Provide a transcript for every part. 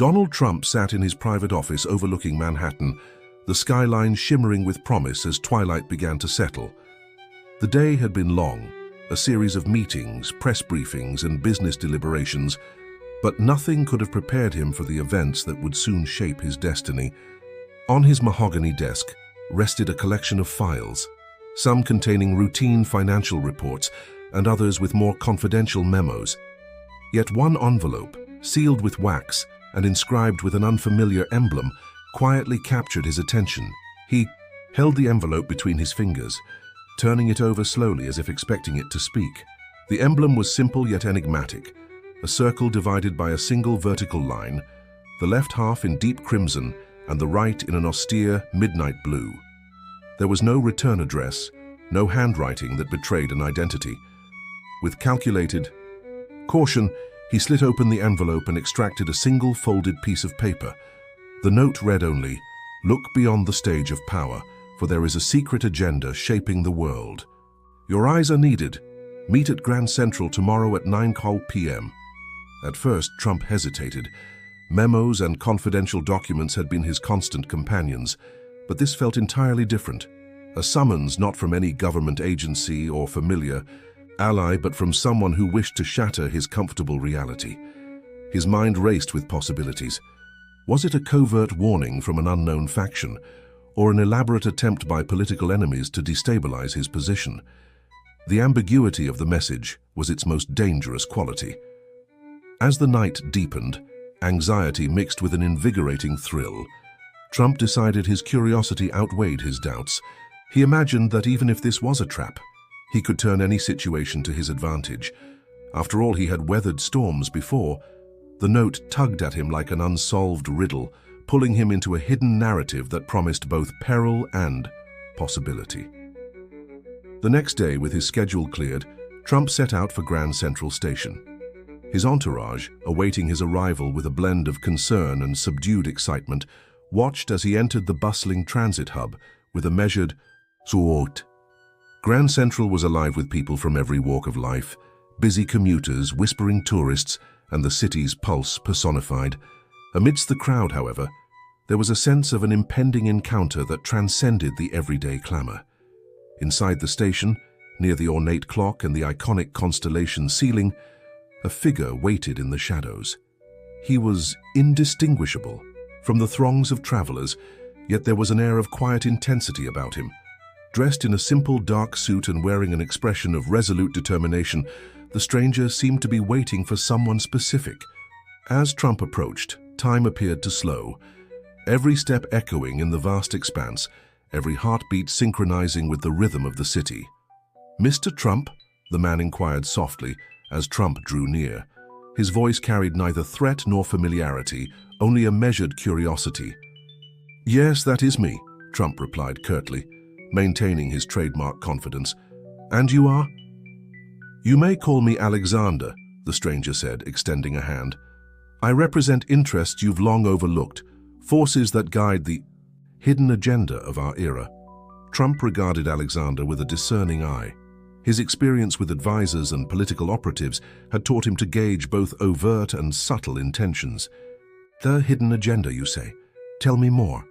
Donald Trump sat in his private office overlooking Manhattan, the skyline shimmering with promise as twilight began to settle. The day had been long, a series of meetings, press briefings, and business deliberations, but nothing could have prepared him for the events that would soon shape his destiny. On his mahogany desk rested a collection of files, some containing routine financial reports and others with more confidential memos. Yet one envelope, sealed with wax and inscribed with an unfamiliar emblem, quietly captured his attention. He held the envelope between his fingers, turning it over slowly as if expecting it to speak. The emblem was simple yet enigmatic, a circle divided by a single vertical line, the left half in deep crimson and the right in an austere midnight blue. There was no return address, no handwriting that betrayed an identity. With calculated caution, he slit open the envelope and extracted a single folded piece of paper. The note read only, "Look beyond the stage of power, for there is a secret agenda shaping the world. Your eyes are needed. Meet at Grand Central tomorrow at 9 p.m. At first, Trump hesitated. Memos and confidential documents had been his constant companions, but this felt entirely different. A summons not from any government agency or familiar ally, but from someone who wished to shatter his comfortable reality. His mind raced with possibilities. Was it a covert warning from an unknown faction, or an elaborate attempt by political enemies to destabilize his position? The ambiguity of the message was its most dangerous quality. As the night deepened, anxiety mixed with an invigorating thrill. Trump decided his curiosity outweighed his doubts. He imagined that even if this was a trap, he could turn any situation to his advantage. After all, he had weathered storms before. The note tugged at him like an unsolved riddle, pulling him into a hidden narrative that promised both peril and possibility. The next day, with his schedule cleared, Trump set out for Grand Central Station. His entourage, awaiting his arrival with a blend of concern and subdued excitement, watched as he entered the bustling transit hub with a measured "Suot." Grand Central was alive with people from every walk of life, busy commuters, whispering tourists, and the city's pulse personified. Amidst the crowd, however, there was a sense of an impending encounter that transcended the everyday clamor. Inside the station, near the ornate clock and the iconic constellation ceiling, a figure waited in the shadows. He was indistinguishable from the throngs of travelers, yet there was an air of quiet intensity about him. Dressed in a simple dark suit and wearing an expression of resolute determination, the stranger seemed to be waiting for someone specific. As Trump approached, time appeared to slow, every step echoing in the vast expanse, every heartbeat synchronizing with the rhythm of the city. "Mr. Trump?" the man inquired softly as Trump drew near. His voice carried neither threat nor familiarity, only a measured curiosity. "Yes, that is me," Trump replied curtly, maintaining his trademark confidence. "And you are?" "You may call me Alexander," the stranger said, extending a hand. "I represent interests you've long overlooked, forces that guide the hidden agenda of our era." Trump regarded Alexander with a discerning eye. His experience with advisors and political operatives had taught him to gauge both overt and subtle intentions. "The hidden agenda, you say? Tell me more."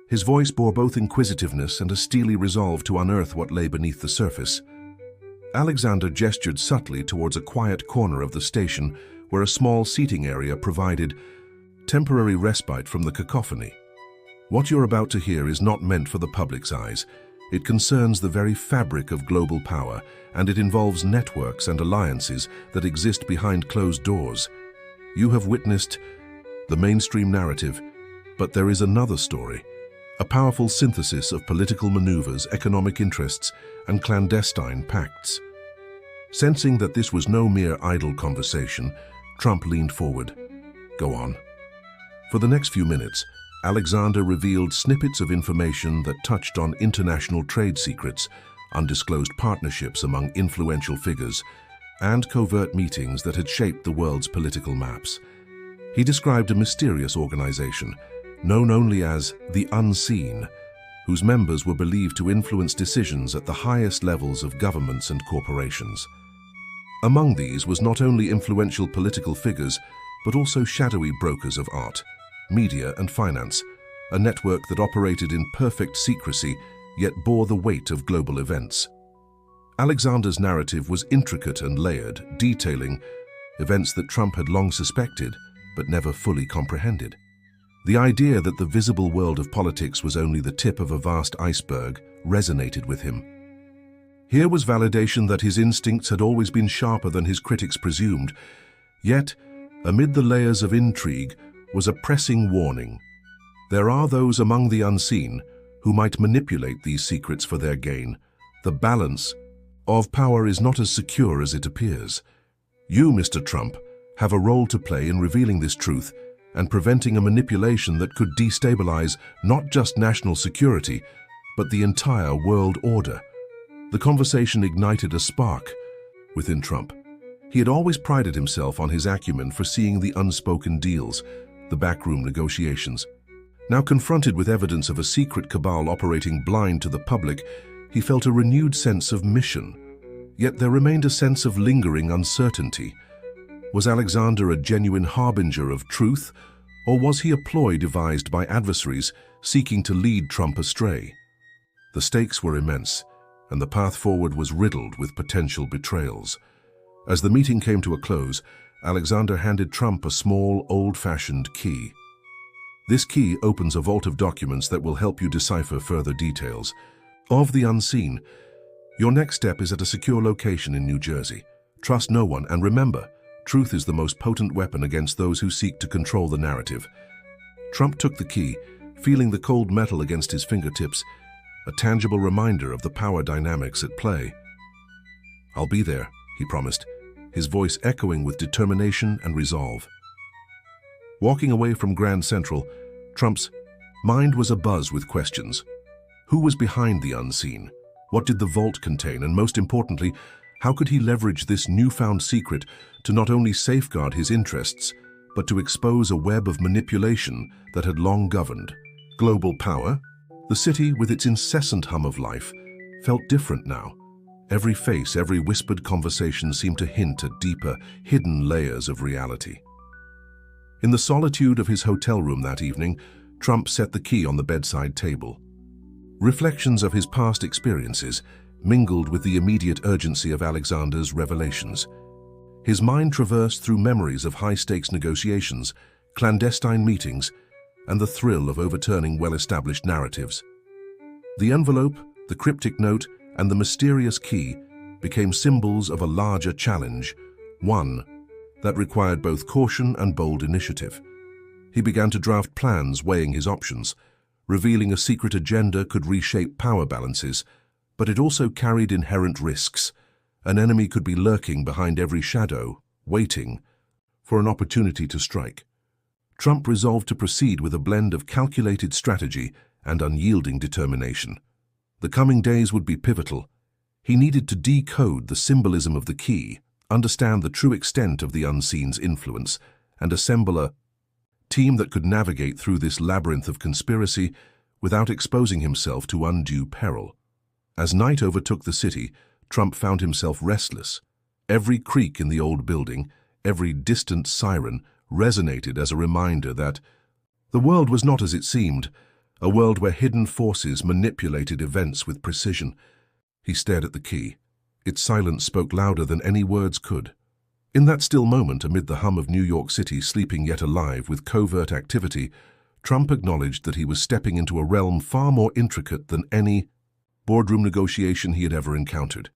His voice bore both inquisitiveness and a steely resolve to unearth what lay beneath the surface. Alexander gestured subtly towards a quiet corner of the station where a small seating area provided temporary respite from the cacophony. "What you're about to hear is not meant for the public's eyes. It concerns the very fabric of global power, and it involves networks and alliances that exist behind closed doors. You have witnessed the mainstream narrative, but there is another story, a powerful synthesis of political maneuvers, economic interests, and clandestine pacts." Sensing that this was no mere idle conversation, Trump leaned forward. "Go on." For the next few minutes, Alexander revealed snippets of information that touched on international trade secrets, undisclosed partnerships among influential figures, and covert meetings that had shaped the world's political maps. He described a mysterious organization, known only as the Unseen, whose members were believed to influence decisions at the highest levels of governments and corporations. Among these was not only influential political figures, but also shadowy brokers of art, media and finance, a network that operated in perfect secrecy yet bore the weight of global events. Alexander's narrative was intricate and layered, detailing events that Trump had long suspected but never fully comprehended. The idea that the visible world of politics was only the tip of a vast iceberg resonated with him. Here was validation that his instincts had always been sharper than his critics presumed. Yet, amid the layers of intrigue was a pressing warning. There are those among the unseen who might manipulate these secrets for their gain. The balance of power is not as secure as it appears. You, Mr. Trump, have a role to play in revealing this truth and preventing a manipulation that could destabilize not just national security, but the entire world order. The conversation ignited a spark within Trump. He had always prided himself on his acumen for seeing the unspoken deals, the backroom negotiations. Now confronted with evidence of a secret cabal operating blind to the public, he felt a renewed sense of mission. Yet there remained a sense of lingering uncertainty. Was Alexander a genuine harbinger of truth, or was he a ploy devised by adversaries seeking to lead Trump astray? The stakes were immense, and the path forward was riddled with potential betrayals. As the meeting came to a close, Alexander handed Trump a small, old-fashioned key. This key opens a vault of documents that will help you decipher further details of the unseen. Your next step is at a secure location in New Jersey. Trust no one, and remember, truth is the most potent weapon against those who seek to control the narrative. Trump took the key, feeling the cold metal against his fingertips, a tangible reminder of the power dynamics at play. "I'll be there," he promised, his voice echoing with determination and resolve. Walking away from Grand Central, Trump's mind was abuzz with questions. Who was behind the unseen? What did the vault contain? And most importantly, how could he leverage this newfound secret to not only safeguard his interests, but to expose a web of manipulation that had long governed global power? The city, with its incessant hum of life, felt different now. Every face, every whispered conversation seemed to hint at deeper, hidden layers of reality. In the solitude of his hotel room that evening, Trump set the key on the bedside table. Reflections of his past experiences mingled with the immediate urgency of Alexander's revelations. His mind traversed through memories of high-stakes negotiations, clandestine meetings, and the thrill of overturning well-established narratives. The envelope, the cryptic note, and the mysterious key became symbols of a larger challenge, one that required both caution and bold initiative. He began to draft plans, weighing his options. Revealing a secret agenda could reshape power balances, but it also carried inherent risks. An enemy could be lurking behind every shadow, waiting for an opportunity to strike. Trump resolved to proceed with a blend of calculated strategy and unyielding determination. The coming days would be pivotal. He needed to decode the symbolism of the key, understand the true extent of the unseen's influence, and assemble a team that could navigate through this labyrinth of conspiracy without exposing himself to undue peril. As night overtook the city, Trump found himself restless. Every creak in the old building, every distant siren resonated as a reminder that the world was not as it seemed, a world where hidden forces manipulated events with precision. He stared at the key. Its silence spoke louder than any words could. In that still moment, amid the hum of New York City sleeping yet alive with covert activity, Trump acknowledged that he was stepping into a realm far more intricate than any boardroom negotiation he had ever encountered.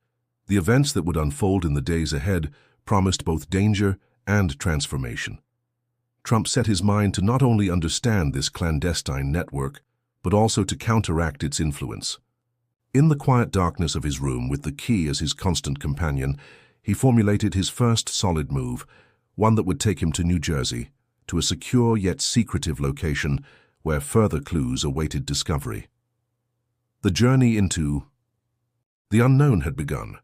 The events that would unfold in the days ahead promised both danger and transformation. Trump set his mind to not only understand this clandestine network, but also to counteract its influence. In the quiet darkness of his room, with the key as his constant companion, he formulated his first solid move, one that would take him to New Jersey, to a secure yet secretive location where further clues awaited discovery. The journey into the unknown had begun,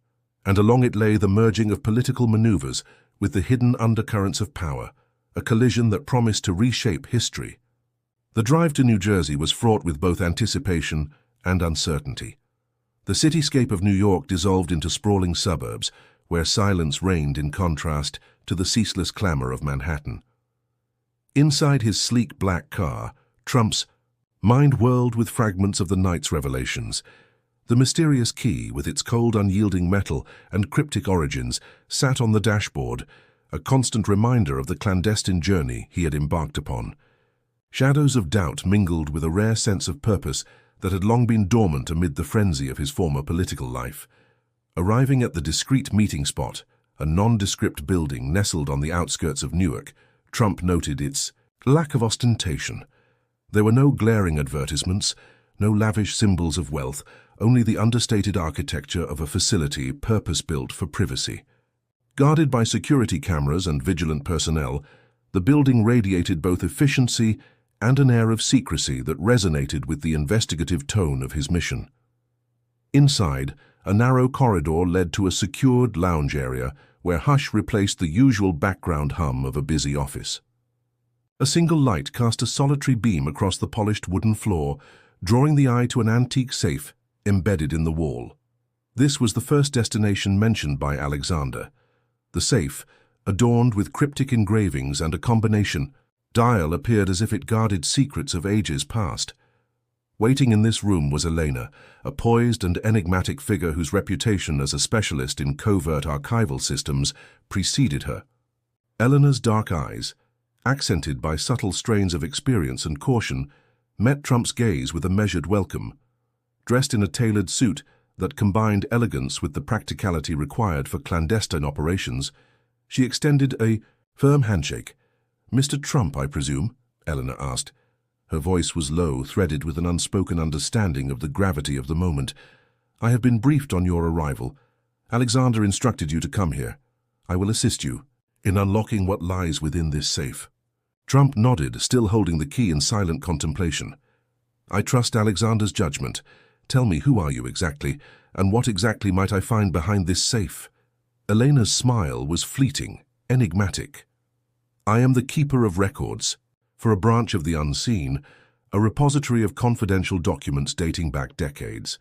and along it lay the merging of political maneuvers with the hidden undercurrents of power, a collision that promised to reshape history. The drive to New Jersey was fraught with both anticipation and uncertainty. The cityscape of New York dissolved into sprawling suburbs, where silence reigned in contrast to the ceaseless clamor of Manhattan. Inside his sleek black car, Trump's mind whirled with fragments of the night's revelations. The mysterious key, with its cold, unyielding metal and cryptic origins, sat on the dashboard, a constant reminder of the clandestine journey he had embarked upon. Shadows of doubt mingled with a rare sense of purpose that had long been dormant amid the frenzy of his former political life. Arriving at the discreet meeting spot, a nondescript building nestled on the outskirts of Newark, Trump noted its lack of ostentation. There were no glaring advertisements, no lavish symbols of wealth, only the understated architecture of a facility purpose-built for privacy. Guarded by security cameras and vigilant personnel, the building radiated both efficiency and an air of secrecy that resonated with the investigative tone of his mission. Inside, a narrow corridor led to a secured lounge area where hush replaced the usual background hum of a busy office. A single light cast a solitary beam across the polished wooden floor, drawing the eye to an antique safe embedded in the wall. This was the first destination mentioned by Alexander. The safe, adorned with cryptic engravings and a combination dial, appeared as if it guarded secrets of ages past. Waiting in this room was Elena, a poised and enigmatic figure whose reputation as a specialist in covert archival systems preceded her. Elena's dark eyes, accented by subtle strains of experience and caution, met Trump's gaze with a measured welcome. Dressed in a tailored suit that combined elegance with the practicality required for clandestine operations, she extended a firm handshake. "Mr. Trump, I presume?" Elena asked. Her voice was low, threaded with an unspoken understanding of the gravity of the moment. "I have been briefed on your arrival. Alexander instructed you to come here. I will assist you in unlocking what lies within this safe." Trump nodded, still holding the key in silent contemplation. "I trust Alexander's judgment. Tell me, who are you exactly, and what exactly might I find behind this safe?" Elena's smile was fleeting, enigmatic. "I am the keeper of records for a branch of the unseen, a repository of confidential documents dating back decades.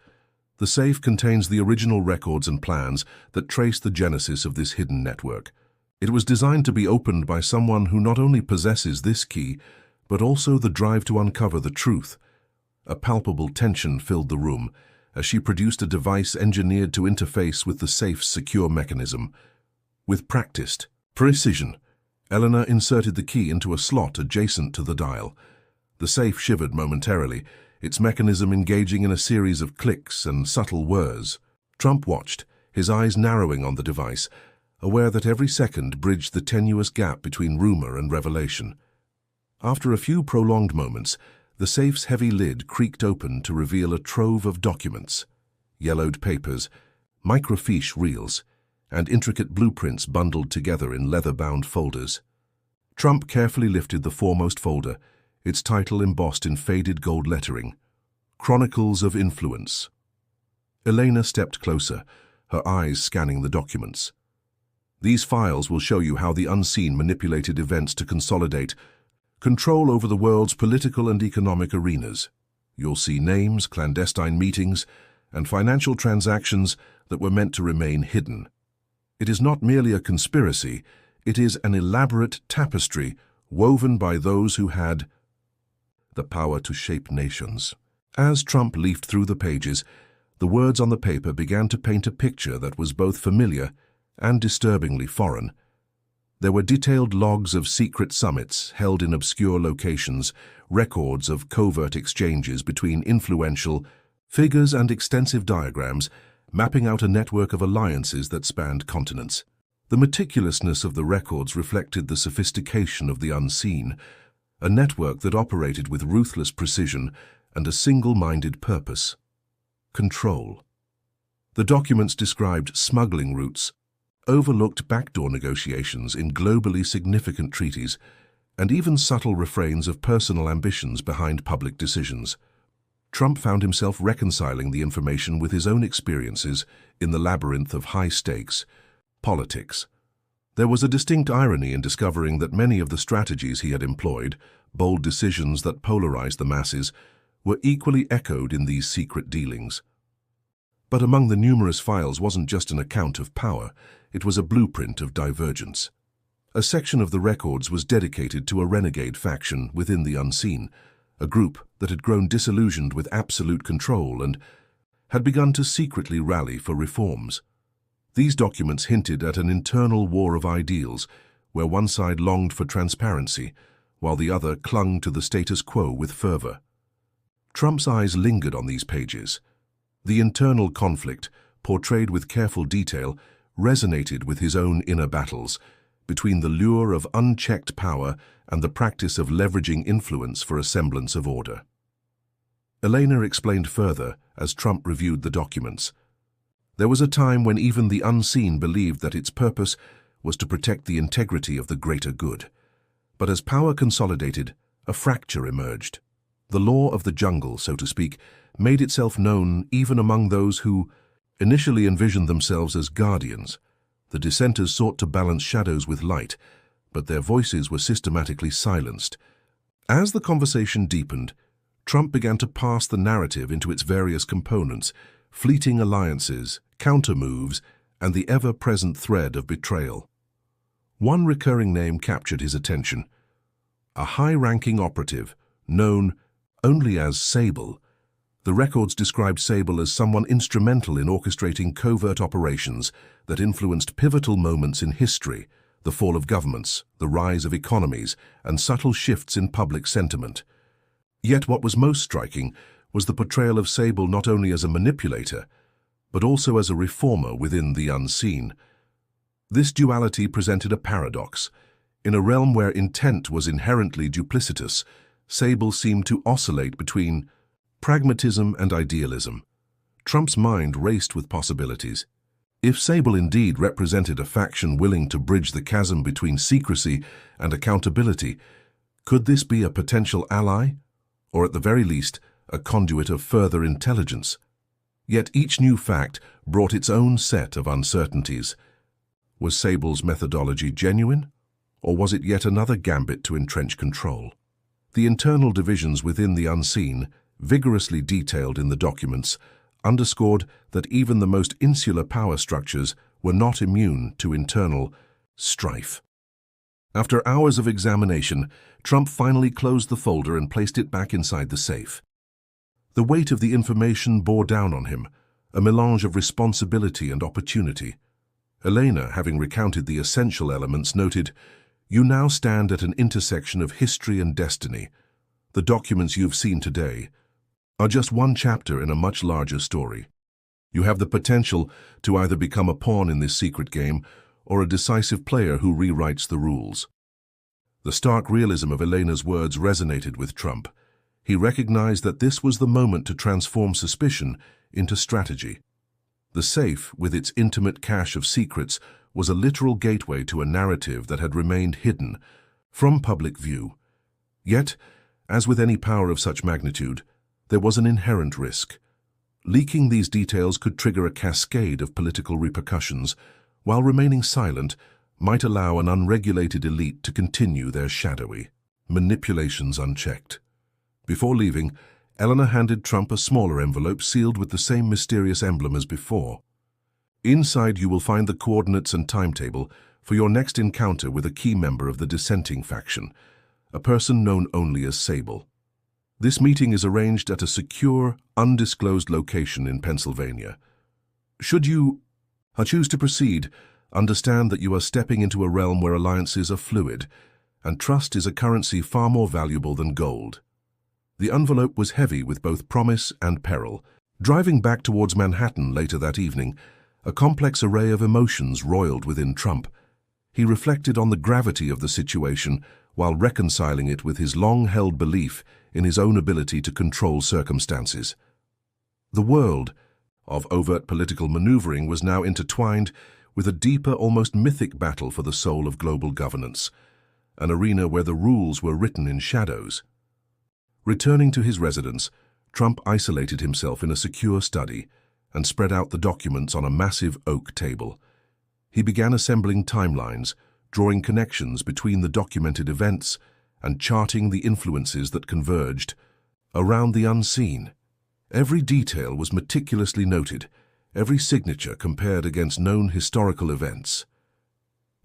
The safe contains the original records and plans that trace the genesis of this hidden network. It was designed to be opened by someone who not only possesses this key, but also the drive to uncover the truth." A palpable tension filled the room as she produced a device engineered to interface with the safe's secure mechanism. With practiced precision, Elena inserted the key into a slot adjacent to the dial. The safe shivered momentarily, its mechanism engaging in a series of clicks and subtle whirs. Trump watched, his eyes narrowing on the device, aware that every second bridged the tenuous gap between rumor and revelation. After a few prolonged moments, the safe's heavy lid creaked open to reveal a trove of documents, yellowed papers, microfiche reels, and intricate blueprints bundled together in leather-bound folders. Trump carefully lifted the foremost folder, its title embossed in faded gold lettering, "Chronicles of Influence." Elena stepped closer, her eyes scanning the documents. "These files will show you how the unseen manipulated events to consolidate control over the world's political and economic arenas. You'll see names, clandestine meetings, and financial transactions that were meant to remain hidden. It is not merely a conspiracy, it is an elaborate tapestry woven by those who had the power to shape nations." As Trump leafed through the pages, the words on the paper began to paint a picture that was both familiar and disturbingly foreign. There were detailed logs of secret summits held in obscure locations, records of covert exchanges between influential figures, and extensive diagrams mapping out a network of alliances that spanned continents. The meticulousness of the records reflected the sophistication of the unseen, a network that operated with ruthless precision and a single-minded purpose: control. The documents described smuggling routes, overlooked backdoor negotiations in globally significant treaties, and even subtle refrains of personal ambitions behind public decisions. Trump found himself reconciling the information with his own experiences in the labyrinth of high-stakes politics. There was a distinct irony in discovering that many of the strategies he had employed, bold decisions that polarized the masses, were equally echoed in these secret dealings. But among the numerous files wasn't just an account of power, it was a blueprint of divergence. A section of the records was dedicated to a renegade faction within the unseen, a group that had grown disillusioned with absolute control and had begun to secretly rally for reforms. These documents hinted at an internal war of ideals, where one side longed for transparency, while the other clung to the status quo with fervor. Trump's eyes lingered on these pages. The internal conflict, portrayed with careful detail, resonated with his own inner battles, between the lure of unchecked power and the practice of leveraging influence for a semblance of order. Elena explained further as Trump reviewed the documents. There was a time when even the unseen believed that its purpose was to protect the integrity of the greater good. But as power consolidated, a fracture emerged. The law of the jungle, so to speak, made itself known even among those who initially envisioned themselves as guardians. The dissenters sought to balance shadows with light, but their voices were systematically silenced. As the conversation deepened, Trump began to parse the narrative into its various components, fleeting alliances, counter-moves, and the ever-present thread of betrayal. One recurring name captured his attention: a high-ranking operative, known only as Sable. The records described Sable as someone instrumental in orchestrating covert operations that influenced pivotal moments in history, the fall of governments, the rise of economies, and subtle shifts in public sentiment. Yet what was most striking was the portrayal of Sable not only as a manipulator, but also as a reformer within the unseen. This duality presented a paradox. In a realm where intent was inherently duplicitous, Sable seemed to oscillate between pragmatism and idealism. Trump's mind raced with possibilities. If Sable indeed represented a faction willing to bridge the chasm between secrecy and accountability, could this be a potential ally? Or at the very least, a conduit of further intelligence? Yet each new fact brought its own set of uncertainties. Was Sable's methodology genuine? Or was it yet another gambit to entrench control? The internal divisions within the unseen, vigorously detailed in the documents, underscored that even the most insular power structures were not immune to internal strife. After hours of examination, Trump finally closed the folder and placed it back inside the safe. The weight of the information bore down on him, a melange of responsibility and opportunity. Elena, having recounted the essential elements, noted, "You now stand at an intersection of history and destiny. The documents you've seen today are just one chapter in a much larger story. You have the potential to either become a pawn in this secret game or a decisive player who rewrites the rules." The stark realism of Elena's words resonated with Trump. He recognized that this was the moment to transform suspicion into strategy. The safe, with its intimate cache of secrets, was a literal gateway to a narrative that had remained hidden from public view. Yet, as with any power of such magnitude, there was an inherent risk. Leaking these details could trigger a cascade of political repercussions, while remaining silent might allow an unregulated elite to continue their shadowy manipulations unchecked. Before leaving, Eleanor handed Trump a smaller envelope sealed with the same mysterious emblem as before. Inside you will find the coordinates and timetable for your next encounter with a key member of the dissenting faction, a person known only as Sable. This meeting is arranged at a secure, undisclosed location in Pennsylvania. Should you choose to proceed, understand that you are stepping into a realm where alliances are fluid, and trust is a currency far more valuable than gold. The envelope was heavy with both promise and peril. Driving back towards Manhattan later that evening, a complex array of emotions roiled within Trump. He reflected on the gravity of the situation while reconciling it with his long-held belief in his own ability to control circumstances. The world of overt political maneuvering was now intertwined with a deeper, almost mythic battle for the soul of global governance, an arena where the rules were written in shadows. Returning to his residence, Trump isolated himself in a secure study and spread out the documents on a massive oak table. He began assembling timelines, drawing connections between the documented events and charting the influences that converged around the unseen. Every detail was meticulously noted, every signature compared against known historical events.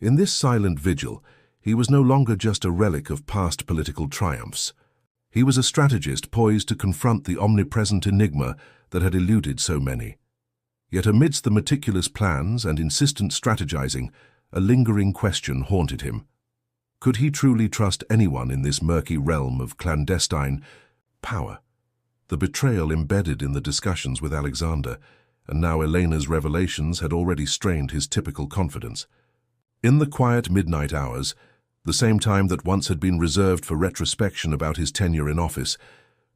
In this silent vigil, he was no longer just a relic of past political triumphs. He was a strategist poised to confront the omnipresent enigma that had eluded so many. Yet amidst the meticulous plans and insistent strategizing, a lingering question haunted him. Could he truly trust anyone in this murky realm of clandestine power? The betrayal embedded in the discussions with Alexander, and now Elena's revelations had already strained his typical confidence. In the quiet midnight hours, the same time that once had been reserved for retrospection about his tenure in office,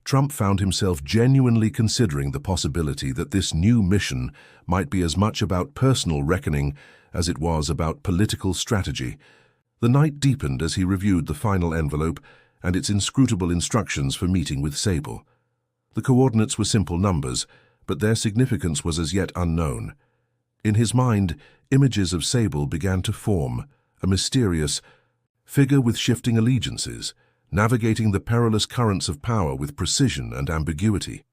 Trump found himself genuinely considering the possibility that this new mission might be as much about personal reckoning as it was about political strategy. The night deepened as he reviewed the final envelope and its inscrutable instructions for meeting with Sable. The coordinates were simple numbers, but their significance was as yet unknown. In his mind, images of Sable began to form, a mysterious figure with shifting allegiances, navigating the perilous currents of power with precision and ambiguity.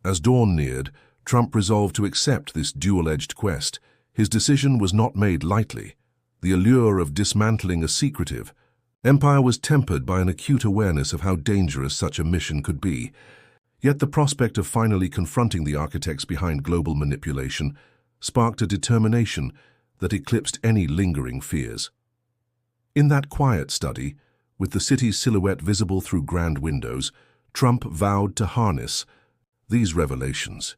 As dawn neared, Trump resolved to accept this dual-edged quest. His decision was not made lightly. The allure of dismantling a secretive empire was tempered by an acute awareness of how dangerous such a mission could be. Yet the prospect of finally confronting the architects behind global manipulation sparked a determination that eclipsed any lingering fears. In that quiet study, with the city's silhouette visible through grand windows, Trump vowed to harness these revelations.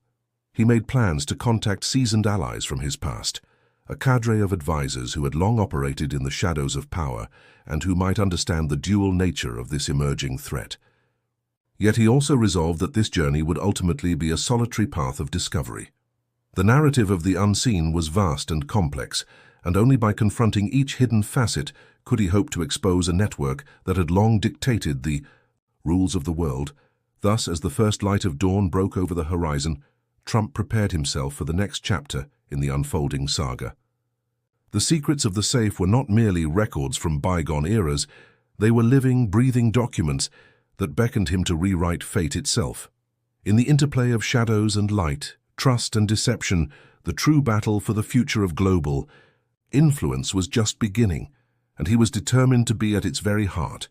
He made plans to contact seasoned allies from his past, a cadre of advisors who had long operated in the shadows of power and who might understand the dual nature of this emerging threat. Yet he also resolved that this journey would ultimately be a solitary path of discovery. The narrative of the unseen was vast and complex, and only by confronting each hidden facet could he hope to expose a network that had long dictated the rules of the world. Thus, as the first light of dawn broke over the horizon, Trump prepared himself for the next chapter in the unfolding saga. The secrets of the safe were not merely records from bygone eras, they were living, breathing documents that beckoned him to rewrite fate itself. In the interplay of shadows and light, trust and deception, the true battle for the future of global influence was just beginning, and he was determined to be at its very heart.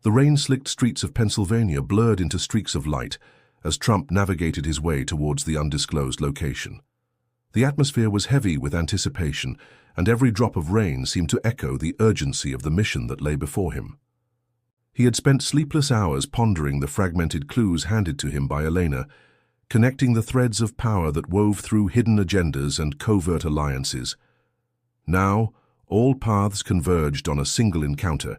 The rain-slicked streets of Pennsylvania blurred into streaks of light as Trump navigated his way towards the undisclosed location. The atmosphere was heavy with anticipation, and every drop of rain seemed to echo the urgency of the mission that lay before him. He had spent sleepless hours pondering the fragmented clues handed to him by Elena, connecting the threads of power that wove through hidden agendas and covert alliances. Now, all paths converged on a single encounter,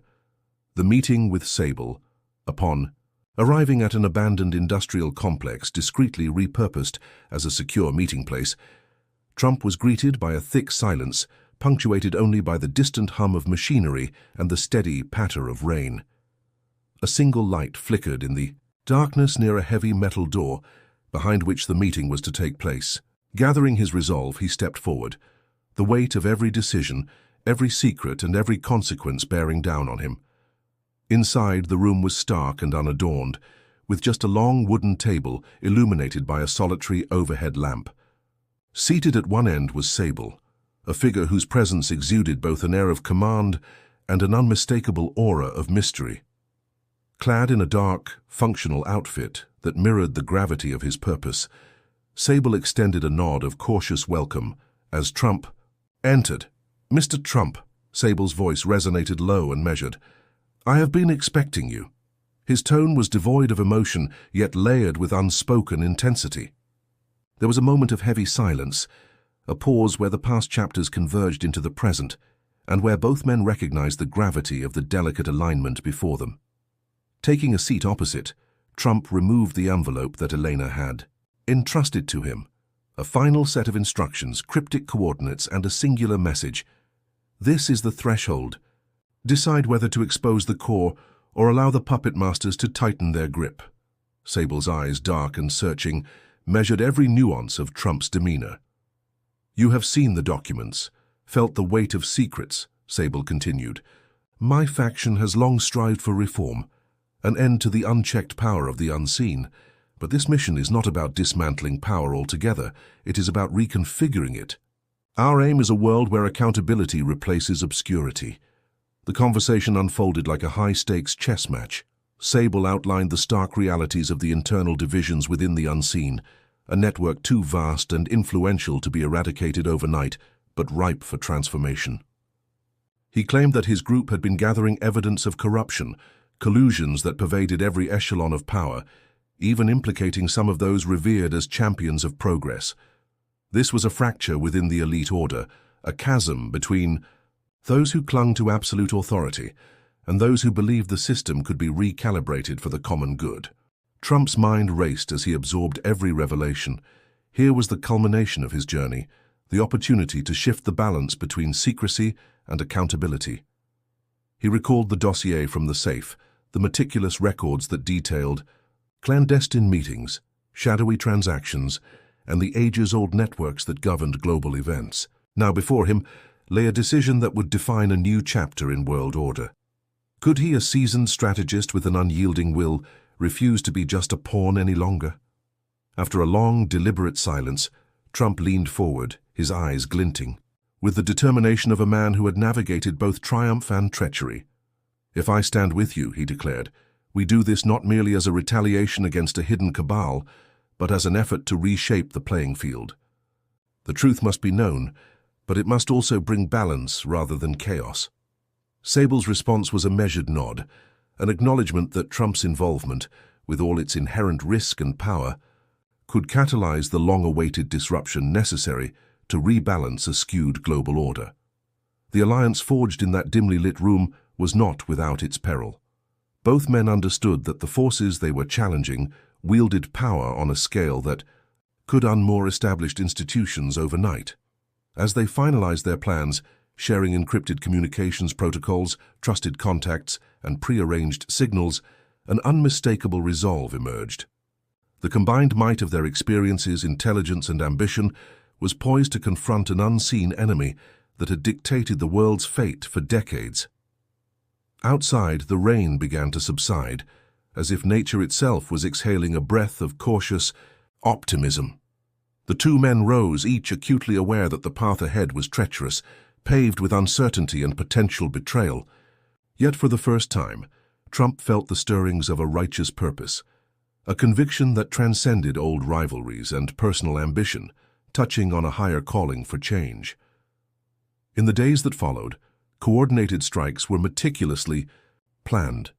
the meeting with Sable. Upon arriving at an abandoned industrial complex discreetly repurposed as a secure meeting place, Trump was greeted by a thick silence, punctuated only by the distant hum of machinery and the steady patter of rain. A single light flickered in the darkness near a heavy metal door, behind which the meeting was to take place. Gathering his resolve, he stepped forward, the weight of every decision, every secret and every consequence bearing down on him. Inside, the room was stark and unadorned, with just a long wooden table illuminated by a solitary overhead lamp. Seated at one end was Sable, a figure whose presence exuded both an air of command and an unmistakable aura of mystery. Clad in a dark, functional outfit that mirrored the gravity of his purpose, Sable extended a nod of cautious welcome as Trump entered. "Mr. Trump," Sable's voice resonated low and measured, "I have been expecting you." His tone was devoid of emotion, yet layered with unspoken intensity. There was a moment of heavy silence, a pause where the past chapters converged into the present, and where both men recognized the gravity of the delicate alignment before them. Taking a seat opposite, Trump removed the envelope that Elena had entrusted to him, a final set of instructions, cryptic coordinates, and a singular message. "This is the threshold. Decide whether to expose the core or allow the puppet masters to tighten their grip." Sable's eyes, dark and searching, measured every nuance of Trump's demeanor. "You have seen the documents, felt the weight of secrets," Sable continued. "My faction has long strived for reform, an end to the unchecked power of the unseen. But this mission is not about dismantling power altogether, it is about reconfiguring it. Our aim is a world where accountability replaces obscurity. The conversation unfolded like a high-stakes chess match. Sable outlined the stark realities of the internal divisions within the unseen, a network too vast and influential to be eradicated overnight, but ripe for transformation. He claimed that his group had been gathering evidence of corruption, collusions that pervaded every echelon of power, even implicating some of those revered as champions of progress. This was a fracture within the elite order, a chasm between those who clung to absolute authority and those who believed the system could be recalibrated for the common good. Trump's mind raced as he absorbed every revelation. Here was the culmination of his journey, the opportunity to shift the balance between secrecy and accountability. He recalled the dossier from the safe, the meticulous records that detailed clandestine meetings, shadowy transactions, and the ages-old networks that governed global events. Now before him lay a decision that would define a new chapter in world order. Could he, a seasoned strategist with an unyielding will, refuse to be just a pawn any longer? After a long, deliberate silence, Trump leaned forward, his eyes glinting, with the determination of a man who had navigated both triumph and treachery. "If I stand with you," he declared, "we do this not merely as a retaliation against a hidden cabal, but as an effort to reshape the playing field. The truth must be known, but it must also bring balance rather than chaos." Sable's response was a measured nod, an acknowledgement that Trump's involvement, with all its inherent risk and power, could catalyze the long-awaited disruption necessary to rebalance a skewed global order. The alliance forged in that dimly lit room was not without its peril. Both men understood that the forces they were challenging wielded power on a scale that could unmoor established institutions overnight. As they finalized their plans, sharing encrypted communications protocols, trusted contacts, and prearranged signals, an unmistakable resolve emerged. The combined might of their experiences, intelligence, and ambition was poised to confront an unseen enemy that had dictated the world's fate for decades. Outside, the rain began to subside, as if nature itself was exhaling a breath of cautious optimism. The two men rose, each acutely aware that the path ahead was treacherous, paved with uncertainty and potential betrayal. Yet for the first time, Trump felt the stirrings of a righteous purpose, a conviction that transcended old rivalries and personal ambition, touching on a higher calling for change. In the days that followed, coordinated strikes were meticulously planned.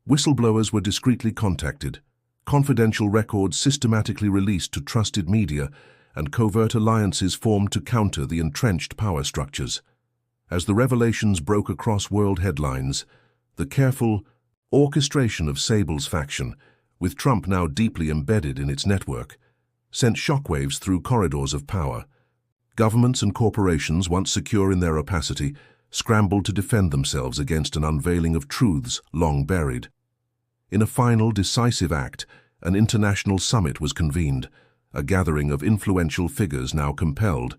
Whistleblowers were discreetly contacted, confidential records systematically released to trusted media, and covert alliances formed to counter the entrenched power structures. As the revelations broke across world headlines, the careful orchestration of Sable's faction, with Trump now deeply embedded in its network, sent shockwaves through corridors of power. Governments and corporations, once secure in their opacity, scrambled to defend themselves against an unveiling of truths long buried. In a final, decisive act, an international summit was convened, a gathering of influential figures now compelled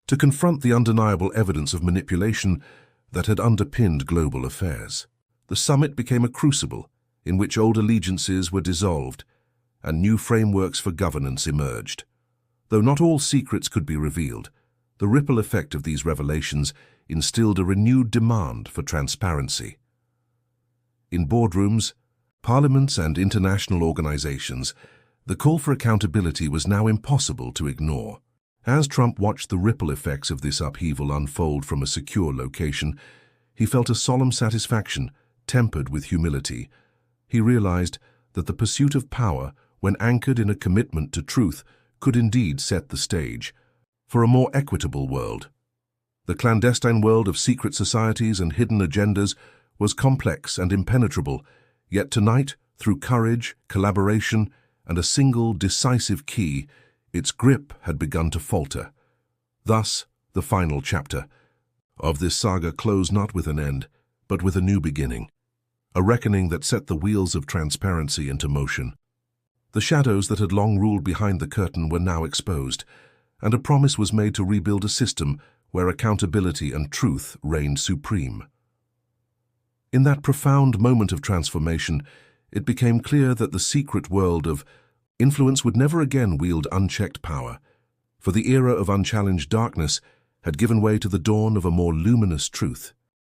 to confront the undeniable evidence of manipulation that had underpinned global affairs. The summit became a crucible in which old allegiances were dissolved and new frameworks for governance emerged. Though not all secrets could be revealed, the ripple effect of these revelations instilled a renewed demand for transparency. In boardrooms, parliaments, and international organizations, the call for accountability was now impossible to ignore. As Trump watched the ripple effects of this upheaval unfold from a secure location, he felt a solemn satisfaction tempered with humility. He realized that the pursuit of power, when anchored in a commitment to truth, could indeed set the stage for a more equitable world. The clandestine world of secret societies and hidden agendas was complex and impenetrable, yet tonight, through courage, collaboration, and a single decisive key, its grip had begun to falter. Thus, the final chapter of this saga closed not with an end, but with a new beginning, a reckoning that set the wheels of transparency into motion. The shadows that had long ruled behind the curtain were now exposed, and a promise was made to rebuild a system where accountability and truth reigned supreme. In that profound moment of transformation, it became clear that the secret world of influence would never again wield unchecked power, for the era of unchallenged darkness had given way to the dawn of a more luminous truth.